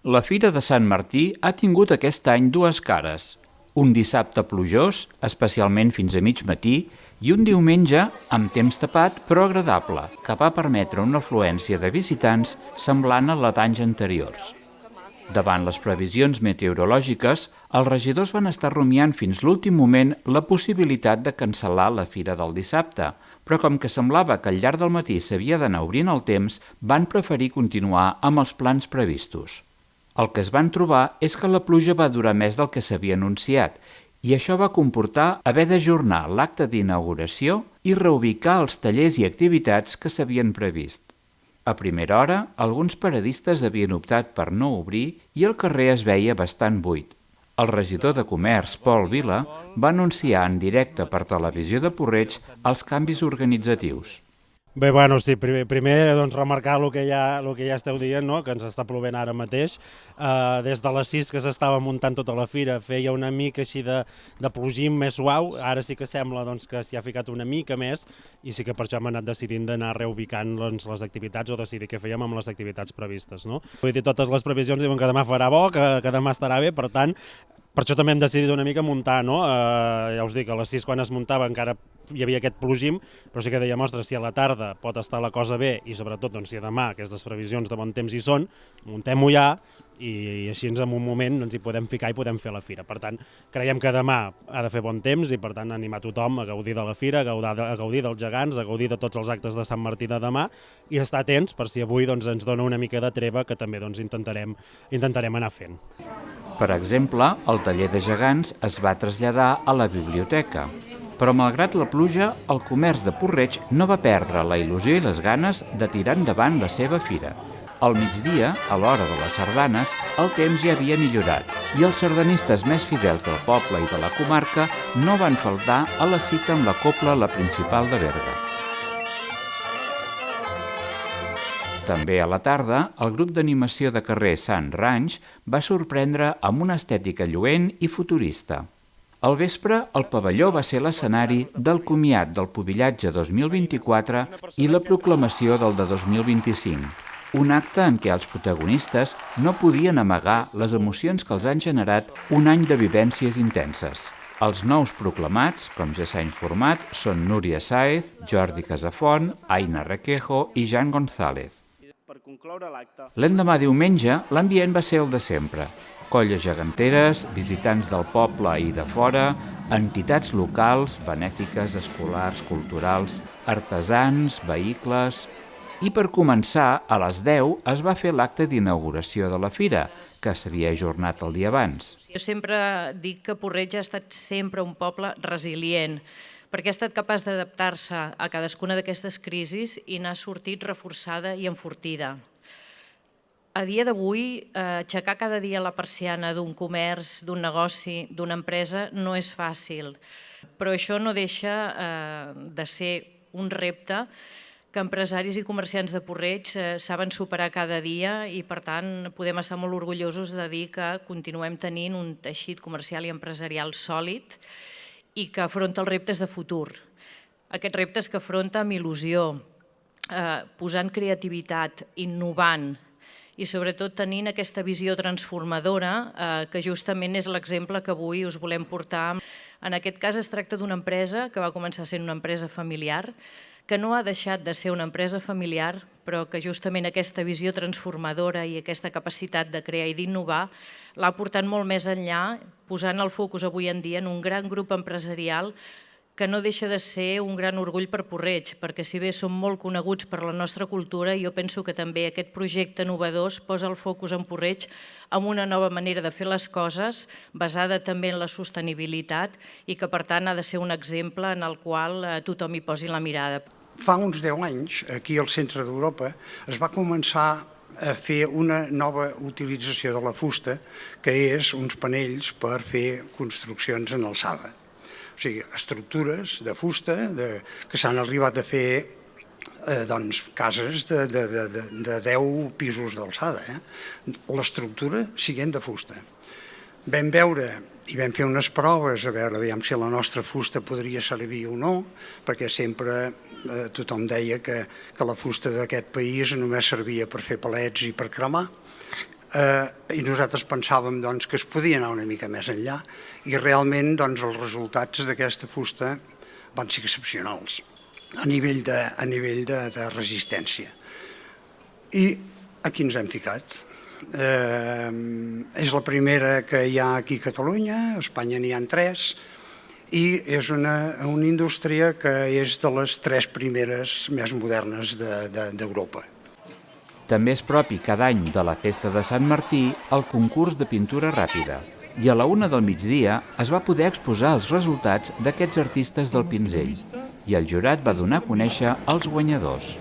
La Fira de Sant Martí ha tingut aquest any dues cares. Un dissabte plujós, especialment fins a mig matí, i un diumenge amb temps tapat però agradable, que va permetre una afluència de visitants semblant a la d'anys anteriors. Davant les previsions meteorològiques, els regidors van estar rumiant fins l'últim moment la possibilitat de cancel·lar la fira del dissabte, però com que semblava que al llarg del matí s'havia d'anar obrint el temps, van preferir continuar amb els plans previstos. El que es van trobar és que la pluja va durar més del que s'havia anunciat i això va comportar haver d'ajornar l'acte d'inauguració i reubicar els tallers i activitats que s'havien previst. A primera hora, alguns paradistes havien optat per no obrir i el carrer es veia bastant buit. El regidor de Comerç, Pol Vila, va anunciar en directe per Televisió de Porreig els canvis organitzatius. Bé, sí, primer remarcar el que ja esteu dient, no? Que ens està plovent ara mateix. Des de les 6 que s'estava muntant tota la fira feia una mica així de plogim més suau, ara sí que sembla que s'hi ha ficat una mica més i sí que per això hem anat decidint d'anar reubicant les activitats o decidir què fèiem amb les activitats previstes. No? Vull dir, totes les previsions diuen que demà farà bo, que demà estarà bé, per tant, per això també hem decidit una mica muntar, no? Ja us dic, a les 6 quan es muntava encara hi havia aquest plogim, però sí que dèiem, ostres, si a la tarda pot estar la cosa bé i sobretot si demà aquestes previsions de bon temps hi són, muntem-ho ja i així en un moment ens hi podem ficar i podem fer la fira. Per tant, creiem que demà ha de fer bon temps i per tant animar tothom a gaudir de la fira, a gaudir dels gegants, a gaudir de tots els actes de Sant Martí de demà i estar atents per si avui ens dona una mica de treva que també intentarem anar fent. Per exemple, el taller de gegants es va traslladar a la biblioteca, però malgrat la pluja, el comerç de Porreig no va perdre la il·lusió i les ganes de tirar endavant la seva fira. Al migdia, a l'hora de les sardanes, el temps ja havia millorat i els sardanistes més fidels del poble i de la comarca no van faltar a la cita amb la cobla La Principal de Berga. També a la tarda, el grup d'animació de carrer Sant Ranx va sorprendre amb una estètica lluent i futurista. Al vespre, el pavelló va ser l'escenari del comiat del Pubillatge 2024 i la proclamació del de 2025, un acte en què els protagonistes no podien amagar les emocions que els han generat un any de vivències intenses. Els nous proclamats, com ja s'ha informat, són Núria Sáez, Jordi Casafont, Aina Requejo i Jan González. L'endemà diumenge, l'ambient va ser el de sempre. Colles geganteres, visitants del poble i de fora, entitats locals, benèfiques, escolars, culturals, artesans, vehicles... I per començar, a les 10 es va fer l'acte d'inauguració de la fira, que s'havia ajornat el dia abans. Jo sempre dic que Porreig ha estat sempre un poble resilient, perquè ha estat capaç d'adaptar-se a cadascuna d'aquestes crisis i n'ha sortit reforçada i enfortida. A dia d'avui, aixecar cada dia la persiana d'un comerç, d'un negoci, d'una empresa, no és fàcil, però això no deixa de ser un repte que empresaris i comerciants de Porreig saben superar cada dia i, per tant, podem estar molt orgullosos de dir que continuem tenint un teixit comercial i empresarial sòlid i que afronta els reptes de futur. Aquests reptes que afronta amb il·lusió, posant creativitat, innovant i sobretot tenint aquesta visió transformadora que justament és l'exemple que avui us volem portar. En aquest cas es tracta d'una empresa que va començar sent una empresa familiar, que no ha deixat de ser una empresa familiar, però que justament aquesta visió transformadora i aquesta capacitat de crear i d'innovar l'ha portat molt més enllà, posant el focus avui en dia en un gran grup empresarial que no deixa de ser un gran orgull per Porreig, perquè si bé som molt coneguts per la nostra cultura, jo penso que també aquest projecte innovador posa el focus en Porreig amb una nova manera de fer les coses, basada també en la sostenibilitat i que per tant ha de ser un exemple en el qual tothom hi posi la mirada. Fa uns 10 anys, aquí al centre d'Europa, es va començar a fer una nova utilització de la fusta, que és uns panells per fer construccions en alçada. O sigui, estructures de fusta que s'han arribat a fer cases de 10 pisos d'alçada. L'estructura siguent de fusta. Vam veure i vam fer unes proves a veure si la nostra fusta podria servir o no, perquè sempre tothom deia que la fusta d'aquest país només servia per fer palets i per cremar. i nosaltres pensàvem doncs, que es podia anar una mica més enllà i realment doncs, els resultats d'aquesta fusta van ser excepcionals a nivell de resistència. I aquí ens hem ficat. És la primera que hi ha aquí a Catalunya, a Espanya n'hi ha 3, i és una indústria que és de les 3 primeres més modernes d'Europa. També és propi cada any de la Festa de Sant Martí el concurs de pintura ràpida. I a la 1 del migdia es va poder exposar els resultats d'aquests artistes del pinzell i el jurat va donar a conèixer els guanyadors.